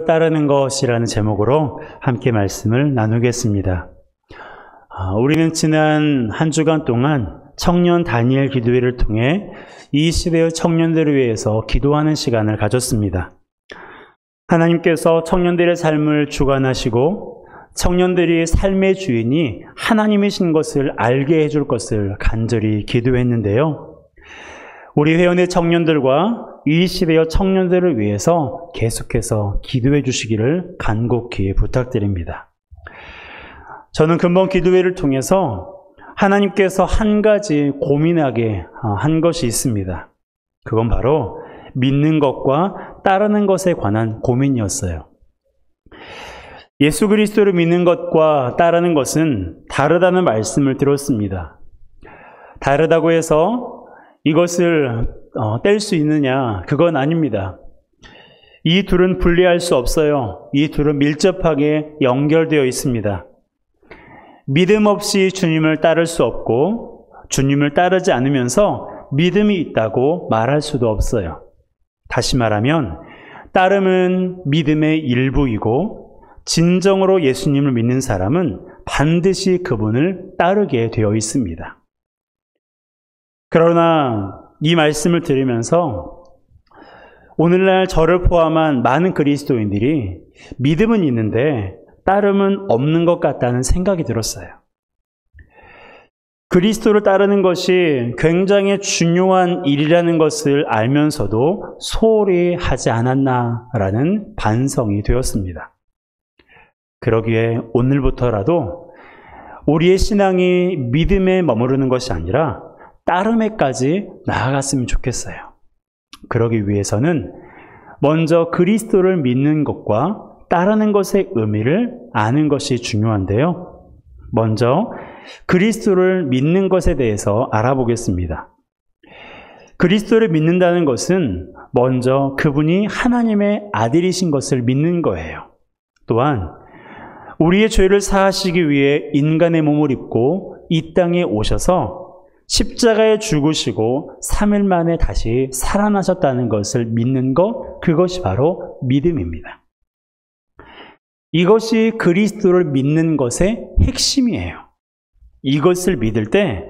따르는 것이라는 제목으로 함께 말씀을 나누겠습니다. 우리는 지난 한 주간 동안 청년 다니엘 기도회를 통해 이 시대의 청년들을 위해서 기도하는 시간을 가졌습니다. 하나님께서 청년들의 삶을 주관하시고 청년들이 삶의 주인이 하나님이신 것을 알게 해줄 것을 간절히 기도했는데요. 우리 회원의 청년들과 이 시대의 청년들을 위해서 계속해서 기도해 주시기를 간곡히 부탁드립니다. 저는 근본 기도회를 통해서 하나님께서 한 가지 고민하게 한 것이 있습니다. 그건 바로 믿는 것과 따르는 것에 관한 고민이었어요. 예수 그리스도를 믿는 것과 따르는 것은 다르다는 말씀을 들었습니다. 다르다고 해서 이것을 뗄 수 있느냐? 그건 아닙니다. 이 둘은 분리할 수 없어요. 이 둘은 밀접하게 연결되어 있습니다. 믿음 없이 주님을 따를 수 없고 주님을 따르지 않으면서 믿음이 있다고 말할 수도 없어요. 다시 말하면 따름은 믿음의 일부이고 진정으로 예수님을 믿는 사람은 반드시 그분을 따르게 되어 있습니다. 그러나 이 말씀을 들으면서 오늘날 저를 포함한 많은 그리스도인들이 믿음은 있는데 따름은 없는 것 같다는 생각이 들었어요. 그리스도를 따르는 것이 굉장히 중요한 일이라는 것을 알면서도 소홀히 하지 않았나라는 반성이 되었습니다. 그러기에 오늘부터라도 우리의 신앙이 믿음에 머무르는 것이 아니라 따름에까지 나아갔으면 좋겠어요. 그러기 위해서는 먼저 그리스도를 믿는 것과 따르는 것의 의미를 아는 것이 중요한데요. 먼저 그리스도를 믿는 것에 대해서 알아보겠습니다. 그리스도를 믿는다는 것은 먼저 그분이 하나님의 아들이신 것을 믿는 거예요. 또한 우리의 죄를 사하시기 위해 인간의 몸을 입고 이 땅에 오셔서 십자가에 죽으시고 3일 만에 다시 살아나셨다는 것을 믿는 것, 그것이 바로 믿음입니다. 이것이 그리스도를 믿는 것의 핵심이에요. 이것을 믿을 때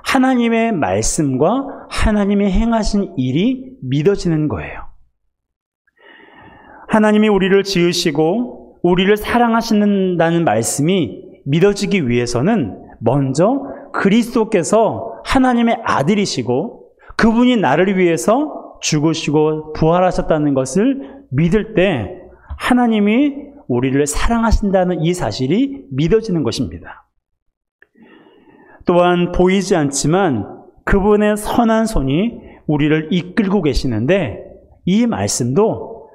하나님의 말씀과 하나님이 행하신 일이 믿어지는 거예요. 하나님이 우리를 지으시고 우리를 사랑하신다는 말씀이 믿어지기 위해서는 먼저 그리스도께서 하나님의 아들이시고 그분이 나를 위해서 죽으시고 부활하셨다는 것을 믿을 때 하나님이 우리를 사랑하신다는 이 사실이 믿어지는 것입니다. 또한 보이지 않지만 그분의 선한 손이 우리를 이끌고 계시는데 이 말씀도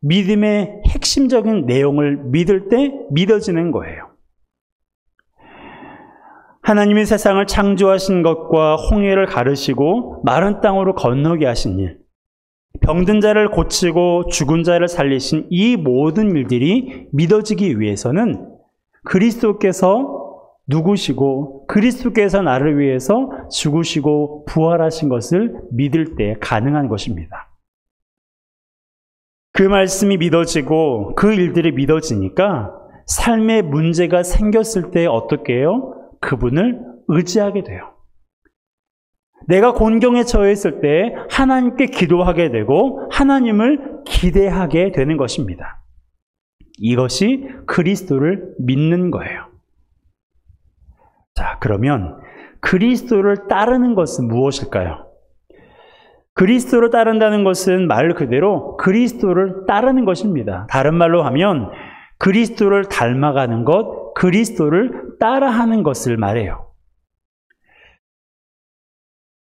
믿음의 핵심적인 내용을 믿을 때 믿어지는 거예요. 하나님이 세상을 창조하신 것과 홍해를 가르시고 마른 땅으로 건너게 하신 일, 병든 자를 고치고 죽은 자를 살리신 이 모든 일들이 믿어지기 위해서는 그리스도께서 누구시고 그리스도께서 나를 위해서 죽으시고 부활하신 것을 믿을 때 가능한 것입니다. 그 말씀이 믿어지고 그 일들이 믿어지니까 삶에 문제가 생겼을 때 어떻게 해요? 그분을 의지하게 돼요. 내가 곤경에 처해 있을 때 하나님께 기도하게 되고 하나님을 기대하게 되는 것입니다. 이것이 그리스도를 믿는 거예요. 자, 그러면 그리스도를 따르는 것은 무엇일까요? 그리스도를 따른다는 것은 말 그대로 그리스도를 따르는 것입니다. 다른 말로 하면 그리스도를 닮아가는 것, 그리스도를 따라하는 것을 말해요.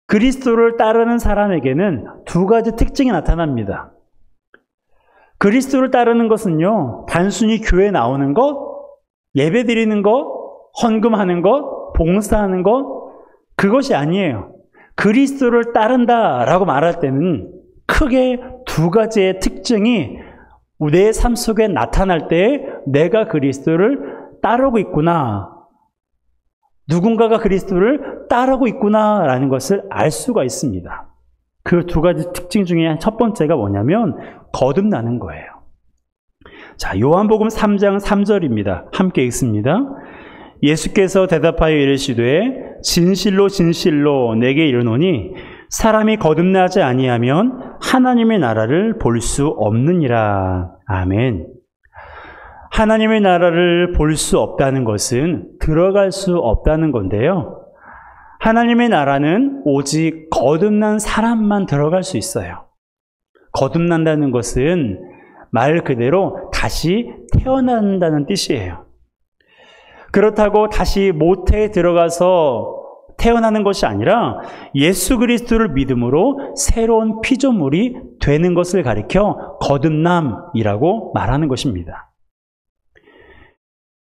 그리스도를 따르는 사람에게는 두 가지 특징이 나타납니다. 그리스도를 따르는 것은요, 단순히 교회 나오는 것, 예배 드리는 것, 헌금하는 것, 봉사하는 것, 그것이 아니에요. 그리스도를 따른다라고 말할 때는 크게 두 가지의 특징이 내 삶 속에 나타날 때 내가 그리스도를 따르고 있구나, 누군가가 그리스도를 따르고 있구나라는 것을 알 수가 있습니다. 그 두 가지 특징 중에 첫 번째가 뭐냐면 거듭나는 거예요. 자, 요한복음 3장 3절입니다. 함께 읽습니다. 예수께서 대답하여 이르시되 진실로 진실로 내게 이르노니 사람이 거듭나지 아니하면 하나님의 나라를 볼 수 없느니라. 아멘. 하나님의 나라를 볼 수 없다는 것은 들어갈 수 없다는 건데요. 하나님의 나라는 오직 거듭난 사람만 들어갈 수 있어요. 거듭난다는 것은 말 그대로 다시 태어난다는 뜻이에요. 그렇다고 다시 모태에 들어가서 태어나는 것이 아니라 예수 그리스도를 믿음으로 새로운 피조물이 되는 것을 가리켜 거듭남이라고 말하는 것입니다.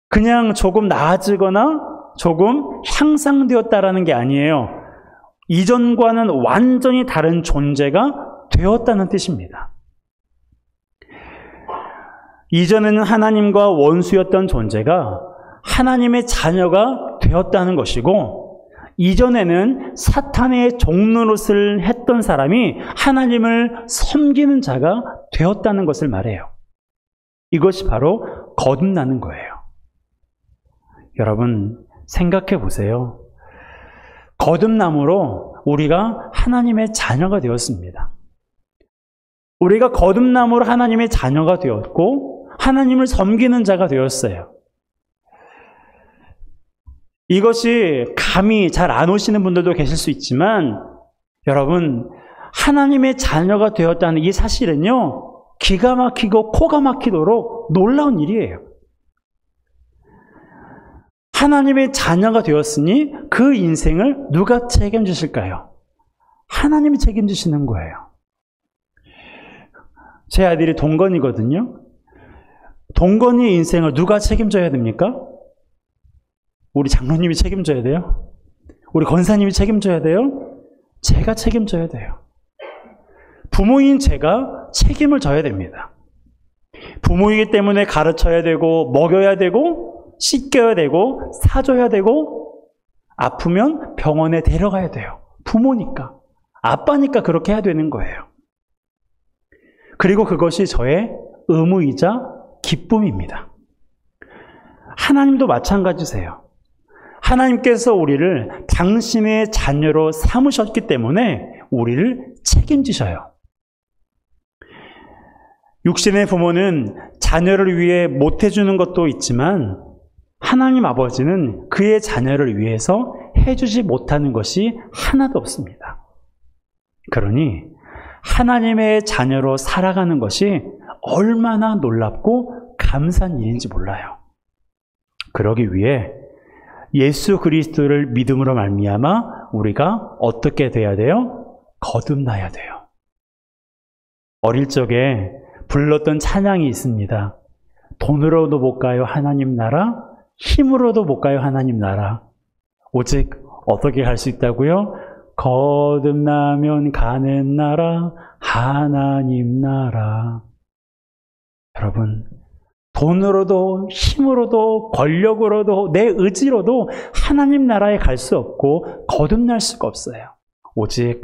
그냥 조금 나아지거나 조금 향상되었다라는 게 아니에요. 이전과는 완전히 다른 존재가 되었다는 뜻입니다. 이전에는 하나님과 원수였던 존재가 하나님의 자녀가 되었다는 것이고, 이전에는 사탄의 종노릇을 했던 사람이 하나님을 섬기는 자가 되었다는 것을 말해요. 이것이 바로 거듭나는 거예요. 여러분, 생각해 보세요. 거듭남으로 우리가 하나님의 자녀가 되었습니다. 우리가 거듭남으로 하나님의 자녀가 되었고 하나님을 섬기는 자가 되었어요. 이것이 감이 잘 안 오시는 분들도 계실 수 있지만, 여러분, 하나님의 자녀가 되었다는 이 사실은요, 기가 막히고 코가 막히도록 놀라운 일이에요. 하나님의 자녀가 되었으니 그 인생을 누가 책임지실까요? 하나님이 책임지시는 거예요. 제 아들이 동건이거든요. 동건이의 인생을 누가 책임져야 됩니까? 우리 장로님이 책임져야 돼요? 우리 권사님이 책임져야 돼요? 제가 책임져야 돼요. 부모인 제가 책임을 져야 됩니다. 부모이기 때문에 가르쳐야 되고, 먹여야 되고, 씻겨야 되고, 사줘야 되고, 아프면 병원에 데려가야 돼요. 부모니까, 아빠니까 그렇게 해야 되는 거예요. 그리고 그것이 저의 의무이자 기쁨입니다. 하나님도 마찬가지세요. 하나님께서 우리를 당신의 자녀로 삼으셨기 때문에 우리를 책임지셔요. 육신의 부모는 자녀를 위해 못해주는 것도 있지만 하나님 아버지는 그의 자녀를 위해서 해주지 못하는 것이 하나도 없습니다. 그러니 하나님의 자녀로 살아가는 것이 얼마나 놀랍고 감사한 일인지 몰라요. 그러기 위해 예수 그리스도를 믿음으로 말미암아 우리가 어떻게 돼야 돼요? 거듭나야 돼요. 어릴 적에 불렀던 찬양이 있습니다. 돈으로도 못 가요 하나님 나라, 힘으로도 못 가요 하나님 나라. 오직 어떻게 갈 수 있다고요? 거듭나면 가는 나라, 하나님 나라. 여러분, 돈으로도 힘으로도 권력으로도 내 의지로도 하나님 나라에 갈 수 없고 거듭날 수가 없어요. 오직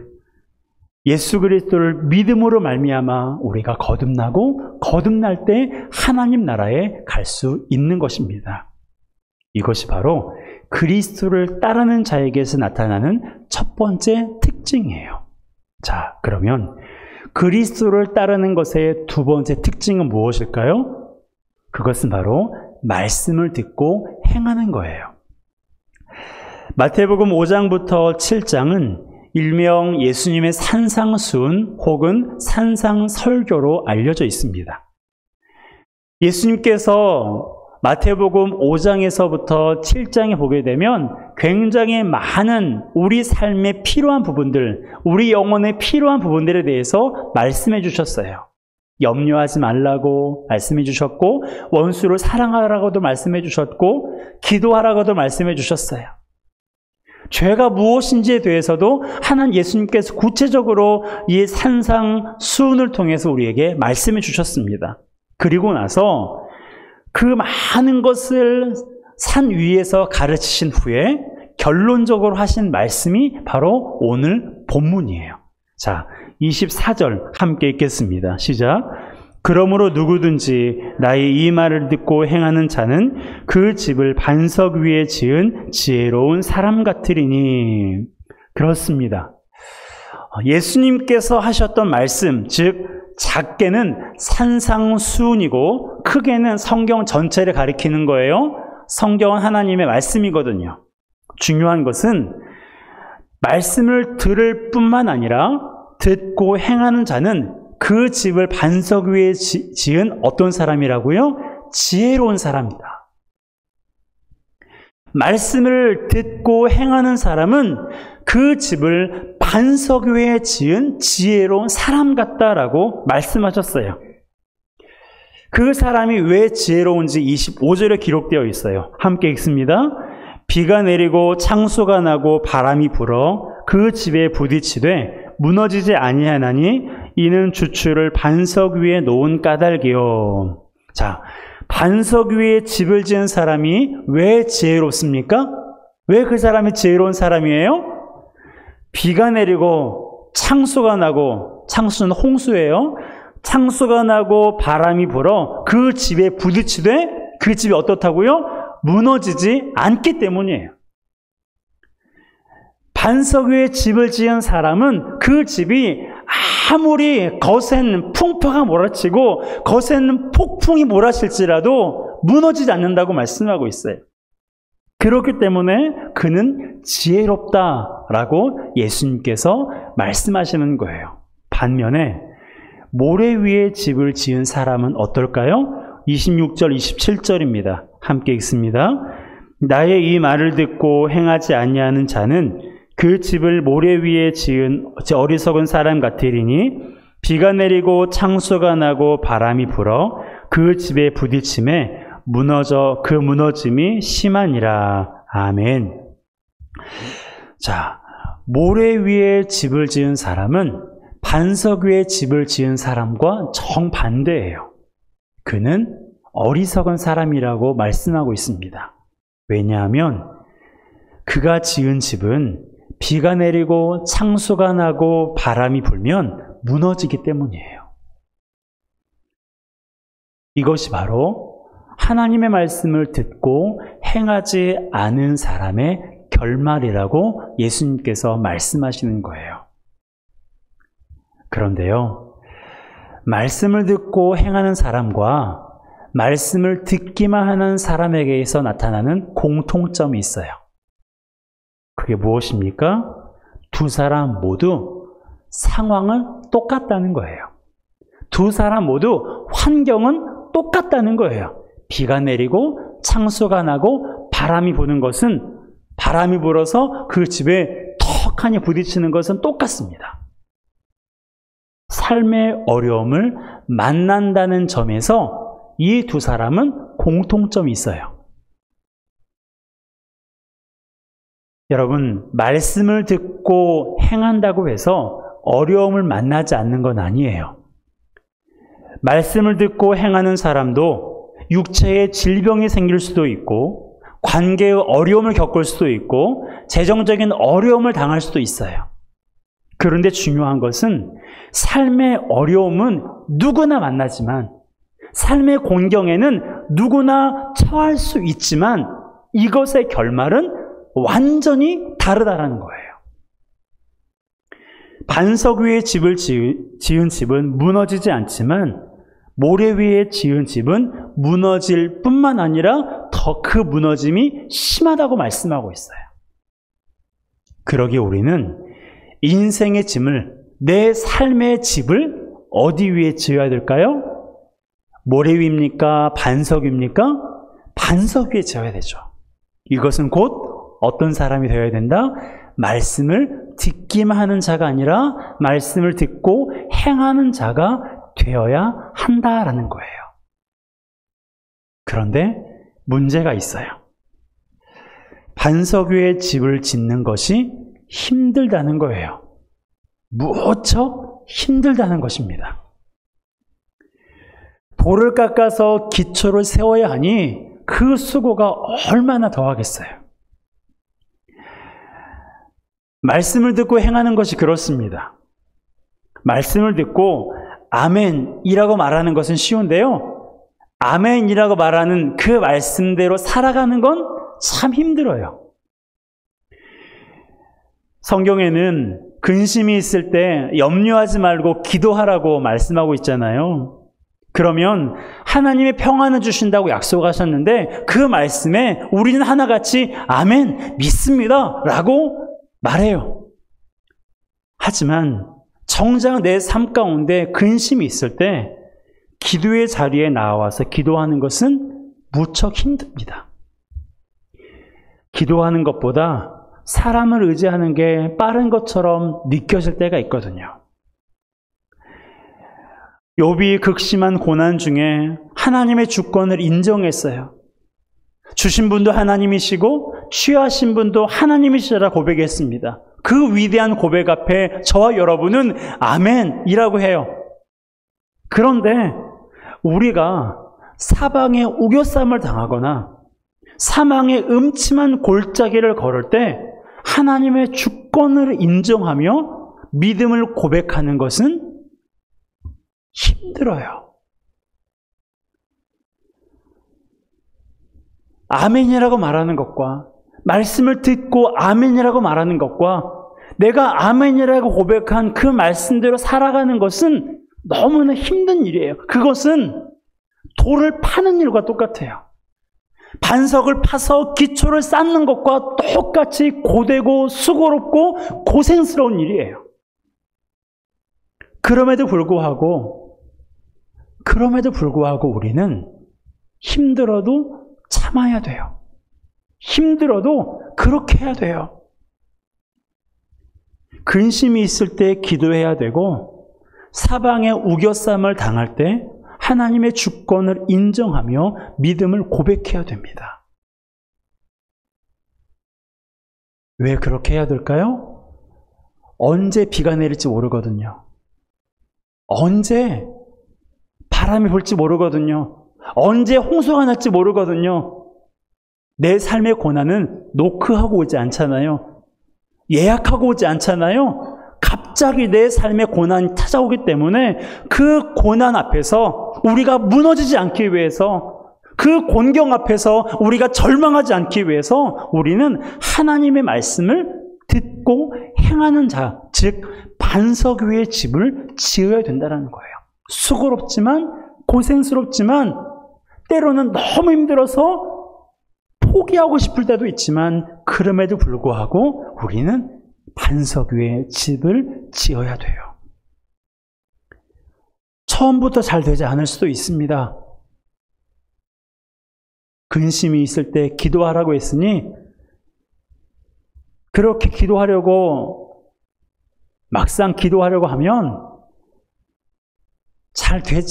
예수 그리스도를 믿음으로 말미암아 우리가 거듭나고 거듭날 때 하나님 나라에 갈 수 있는 것입니다. 이것이 바로 그리스도를 따르는 자에게서 나타나는 첫 번째 특징이에요. 자, 그러면 그리스도를 따르는 것의 두 번째 특징은 무엇일까요? 그것은 바로 말씀을 듣고 행하는 거예요. 마태복음 5장부터 7장은 일명 예수님의 산상수훈 혹은 산상설교로 알려져 있습니다. 예수님께서 마태복음 5장에서부터 7장에 보게 되면 굉장히 많은 우리 삶에 필요한 부분들, 우리 영혼에 필요한 부분들에 대해서 말씀해 주셨어요. 염려하지 말라고 말씀해 주셨고, 원수를 사랑하라고도 말씀해 주셨고, 기도하라고도 말씀해 주셨어요. 죄가 무엇인지에 대해서도 하나님 예수님께서 구체적으로 이 산상 수훈을 통해서 우리에게 말씀해 주셨습니다. 그리고 나서 그 많은 것을 산 위에서 가르치신 후에 결론적으로 하신 말씀이 바로 오늘 본문이에요. 자, 24절 함께 읽겠습니다. 시작. 그러므로 누구든지 나의 이 말을 듣고 행하는 자는 그 집을 반석 위에 지은 지혜로운 사람 같으리니. 그렇습니다. 예수님께서 하셨던 말씀, 즉 작게는 산상수훈이고 크게는 성경 전체를 가리키는 거예요. 성경은 하나님의 말씀이거든요. 중요한 것은 말씀을 들을 뿐만 아니라 듣고 행하는 자는 그 집을 반석 위에 지은 어떤 사람이라고요? 지혜로운 사람이다. 말씀을 듣고 행하는 사람은 그 집을 반석 위에 지은 지혜로운 사람 같다라고 말씀하셨어요. 그 사람이 왜 지혜로운지 25절에 기록되어 있어요. 함께 읽습니다. 비가 내리고 창수가 나고 바람이 불어 그 집에 부딪히되 무너지지 아니하나니 이는 주추를 반석 위에 놓은 까닭이요. 자, 반석 위에 집을 지은 사람이 왜 지혜롭습니까? 왜 그 사람이 지혜로운 사람이에요? 비가 내리고 창수가 나고, 창수는 홍수예요. 창수가 나고 바람이 불어 그 집에 부딪히되 그 집이 어떻다고요? 무너지지 않기 때문이에요. 반석 위에 집을 지은 사람은 그 집이 아무리 거센 풍파가 몰아치고 거센 폭풍이 몰아칠지라도 무너지지 않는다고 말씀하고 있어요. 그렇기 때문에 그는 지혜롭다라고 예수님께서 말씀하시는 거예요. 반면에 모래 위에 집을 지은 사람은 어떨까요? 26절, 27절입니다. 함께 읽습니다. 나의 이 말을 듣고 행하지 아니하는 자는 그 집을 모래 위에 지은 어리석은 사람 같으리니 비가 내리고 창수가 나고 바람이 불어 그 집에 부딪힘에 무너져 그 무너짐이 심하니라. 아멘. 자, 모래 위에 집을 지은 사람은 반석 위에 집을 지은 사람과 정반대예요. 그는 어리석은 사람이라고 말씀하고 있습니다. 왜냐하면 그가 지은 집은 비가 내리고 창수가 나고 바람이 불면 무너지기 때문이에요. 이것이 바로 하나님의 말씀을 듣고 행하지 않은 사람의 결말이라고 예수님께서 말씀하시는 거예요. 그런데요, 말씀을 듣고 행하는 사람과 말씀을 듣기만 하는 사람에게서 나타나는 공통점이 있어요. 그게 무엇입니까? 두 사람 모두 상황은 똑같다는 거예요. 두 사람 모두 환경은 똑같다는 거예요. 비가 내리고 창수가 나고 바람이 부는 것은, 바람이 불어서 그 집에 턱하니 부딪히는 것은 똑같습니다. 삶의 어려움을 만난다는 점에서 이 두 사람은 공통점이 있어요. 여러분, 말씀을 듣고 행한다고 해서 어려움을 만나지 않는 건 아니에요. 말씀을 듣고 행하는 사람도 육체의 질병이 생길 수도 있고, 관계의 어려움을 겪을 수도 있고, 재정적인 어려움을 당할 수도 있어요. 그런데 중요한 것은 삶의 어려움은 누구나 만나지만, 삶의 곤경에는 누구나 처할 수 있지만 이것의 결말은 완전히 다르다라는 거예요. 반석 위에 집을 지은 집은 무너지지 않지만 모래 위에 지은 집은 무너질 뿐만 아니라 더 그 무너짐이 심하다고 말씀하고 있어요. 그러기에 우리는 인생의 짐을, 내 삶의 집을 어디 위에 지어야 될까요? 모래 위입니까? 반석입니까? 반석 위에 지어야 되죠. 이것은 곧 어떤 사람이 되어야 된다? 말씀을 듣기만 하는 자가 아니라 말씀을 듣고 행하는 자가 되어야 한다라는 거예요. 그런데 문제가 있어요. 반석 위에 집을 짓는 것이 힘들다는 거예요. 무척 힘들다는 것입니다. 돌을 깎아서 기초를 세워야 하니 그 수고가 얼마나 더하겠어요. 말씀을 듣고 행하는 것이 그렇습니다. 말씀을 듣고 아멘이라고 말하는 것은 쉬운데요. 아멘이라고 말하는 그 말씀대로 살아가는 건 참 힘들어요. 성경에는 근심이 있을 때 염려하지 말고 기도하라고 말씀하고 있잖아요. 그러면 하나님의 평안을 주신다고 약속하셨는데 그 말씀에 우리는 하나같이 아멘, 믿습니다 라고 말해요. 하지만 정작 내 삶 가운데 근심이 있을 때 기도의 자리에 나와서 기도하는 것은 무척 힘듭니다. 기도하는 것보다 사람을 의지하는 게 빠른 것처럼 느껴질 때가 있거든요. 욥이 극심한 고난 중에 하나님의 주권을 인정했어요. 주신 분도 하나님이시고 취하신 분도 하나님이시라 고백했습니다. 그 위대한 고백 앞에 저와 여러분은 아멘이라고 해요. 그런데 우리가 사방에 우겨쌈을 당하거나 사망의 음침한 골짜기를 걸을 때 하나님의 주권을 인정하며 믿음을 고백하는 것은 힘들어요. 아멘이라고 말하는 것과 말씀을 듣고 아멘이라고 말하는 것과 내가 아멘이라고 고백한 그 말씀대로 살아가는 것은 너무나 힘든 일이에요. 그것은 돌을 파는 일과 똑같아요. 반석을 파서 기초를 쌓는 것과 똑같이 고되고 수고롭고 고생스러운 일이에요. 그럼에도 불구하고 우리는 힘들어도 참아야 돼요. 힘들어도 그렇게 해야 돼요. 근심이 있을 때 기도해야 되고 사방에 우겨쌈을 당할 때 하나님의 주권을 인정하며 믿음을 고백해야 됩니다. 왜 그렇게 해야 될까요? 언제 비가 내릴지 모르거든요. 언제 바람이 불지 모르거든요. 언제 홍수가 날지 모르거든요. 내 삶의 고난은 노크하고 오지 않잖아요. 예약하고 오지 않잖아요. 갑자기 내 삶의 고난이 찾아오기 때문에 그 고난 앞에서 우리가 무너지지 않기 위해서, 그 곤경 앞에서 우리가 절망하지 않기 위해서 우리는 하나님의 말씀을 듣고 행하는 자, 즉 반석 위에 집을 지어야 된다는 거예요. 수고롭지만 고생스럽지만 때로는 너무 힘들어서 포기하고 싶을 때도 있지만 그럼에도 불구하고 우리는 반석 위에 집을 지어야 돼요. 처음부터 잘 되지 않을 수도 있습니다. 근심이 있을 때 기도하라고 했으니 그렇게 기도하려고 막상 기도하려고 하면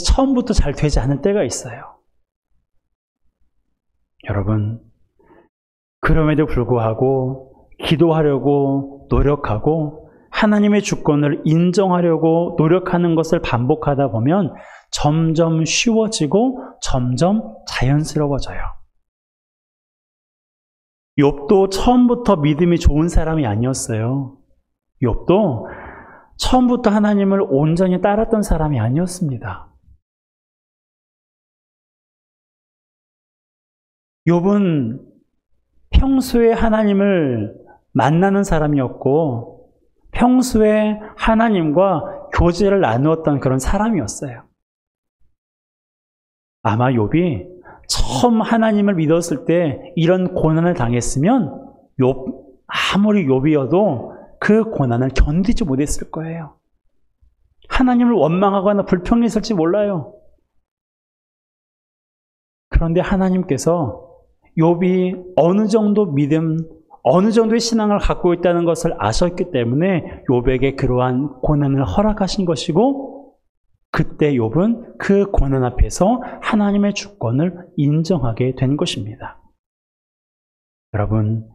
처음부터 잘 되지 않을 때가 있어요. 여러분, 그럼에도 불구하고 기도하려고 노력하고 하나님의 주권을 인정하려고 노력하는 것을 반복하다 보면 점점 쉬워지고 점점 자연스러워져요. 욥도 처음부터 믿음이 좋은 사람이 아니었어요. 욥도 처음부터 하나님을 온전히 따랐던 사람이 아니었습니다. 욥은 평소에 하나님을 만나는 사람이었고 평소에 하나님과 교제를 나누었던 그런 사람이었어요. 아마 욥이 처음 하나님을 믿었을 때 이런 고난을 당했으면 아무리 욥이어도 그 고난을 견디지 못했을 거예요. 하나님을 원망하거나 불평했을지 몰라요. 그런데 하나님께서 욥이 어느 정도 믿음, 어느 정도의 신앙을 갖고 있다는 것을 아셨기 때문에 욥에게 그러한 고난을 허락하신 것이고 그때 욥은 그 고난 앞에서 하나님의 주권을 인정하게 된 것입니다. 여러분,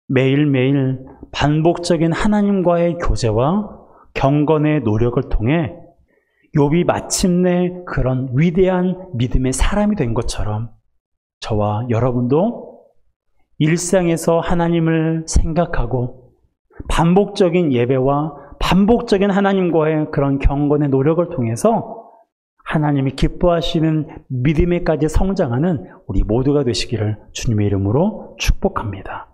매일매일 반복적인 하나님과의 교제와 경건의 노력을 통해 욥이 마침내 그런 위대한 믿음의 사람이 된 것처럼 저와 여러분도 일상에서 하나님을 생각하고 반복적인 예배와 반복적인 하나님과의 그런 경건의 노력을 통해서 하나님이 기뻐하시는 믿음에까지 성장하는 우리 모두가 되시기를 주님의 이름으로 축복합니다.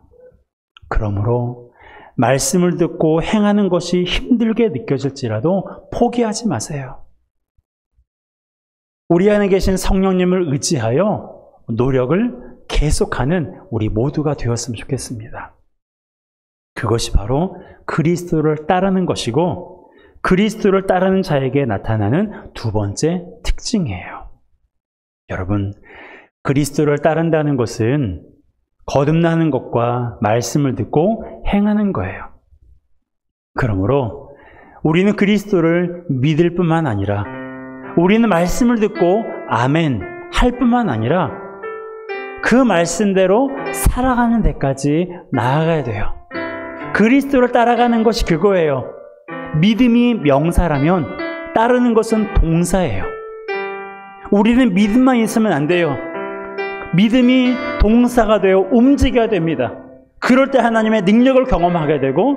그러므로 말씀을 듣고 행하는 것이 힘들게 느껴질지라도 포기하지 마세요. 우리 안에 계신 성령님을 의지하여 노력을 계속하는 우리 모두가 되었으면 좋겠습니다. 그것이 바로 그리스도를 따르는 것이고 그리스도를 따르는 자에게 나타나는 두 번째 특징이에요. 여러분, 그리스도를 따른다는 것은 거듭나는 것과 말씀을 듣고 행하는 거예요. 그러므로 우리는 그리스도를 믿을 뿐만 아니라 우리는 말씀을 듣고 아멘 할 뿐만 아니라 그 말씀대로 살아가는 데까지 나아가야 돼요. 그리스도를 따라가는 것이 그거예요. 믿음이 명사라면 따르는 것은 동사예요. 우리는 믿음만 있으면 안 돼요. 믿음이 동사가 되어 움직여야 됩니다. 그럴 때 하나님의 능력을 경험하게 되고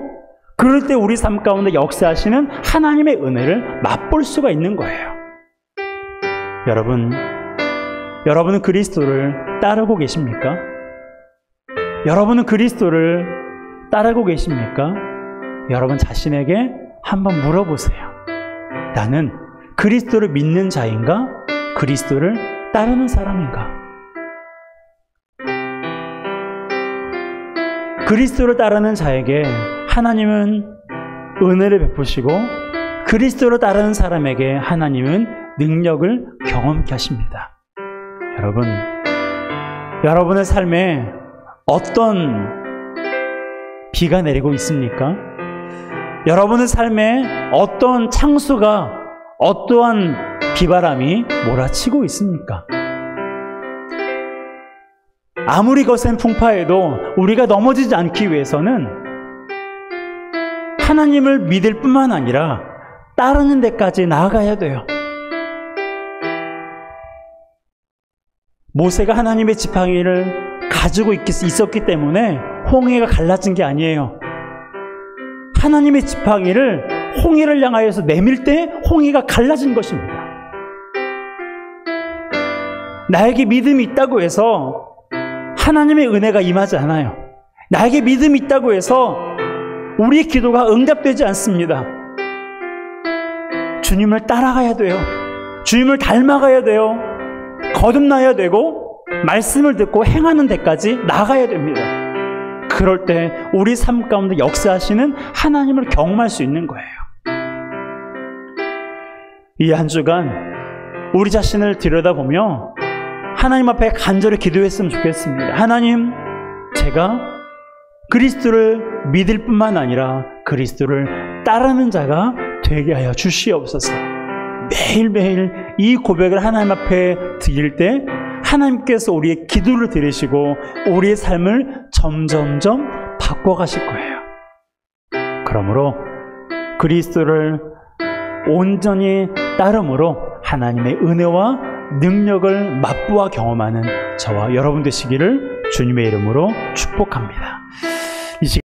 그럴 때 우리 삶 가운데 역사하시는 하나님의 은혜를 맛볼 수가 있는 거예요. 여러분은 그리스도를 따르고 계십니까? 여러분은 그리스도를 따르고 계십니까? 여러분 자신에게 한번 물어보세요. 나는 그리스도를 믿는 자인가? 그리스도를 따르는 사람인가? 그리스도를 따르는 자에게 하나님은 은혜를 베푸시고 그리스도를 따르는 사람에게 하나님은 능력을 경험케 하십니다. 여러분의 삶에 어떤 비가 내리고 있습니까? 여러분의 삶에 어떤 창수가 어떠한 비바람이 몰아치고 있습니까? 아무리 거센 풍파에도 우리가 넘어지지 않기 위해서는 하나님을 믿을 뿐만 아니라 따르는 데까지 나아가야 돼요. 모세가 하나님의 지팡이를 가지고 있었기 때문에 홍해가 갈라진 게 아니에요. 하나님의 지팡이를 홍해를 향하여서 내밀 때 홍해가 갈라진 것입니다. 나에게 믿음이 있다고 해서 하나님의 은혜가 임하지 않아요. 나에게 믿음이 있다고 해서 우리의 기도가 응답되지 않습니다. 주님을 따라가야 돼요. 주님을 닮아가야 돼요. 거듭나야 되고 말씀을 듣고 행하는 데까지 나가야 됩니다. 그럴 때 우리 삶 가운데 역사하시는 하나님을 경험할 수 있는 거예요. 이 한 주간 우리 자신을 들여다보며 하나님 앞에 간절히 기도했으면 좋겠습니다. 하나님, 제가 그리스도를 믿을 뿐만 아니라 그리스도를 따르는 자가 되게 하여 주시옵소서. 매일매일 이 고백을 하나님 앞에 드릴 때 하나님께서 우리의 기도를 들으시고 우리의 삶을 점점점 바꿔가실 거예요. 그러므로 그리스도를 온전히 따름으로 하나님의 은혜와 능력을 맛보아 경험하는 저와 여러분 되시기를 주님의 이름으로 축복합니다.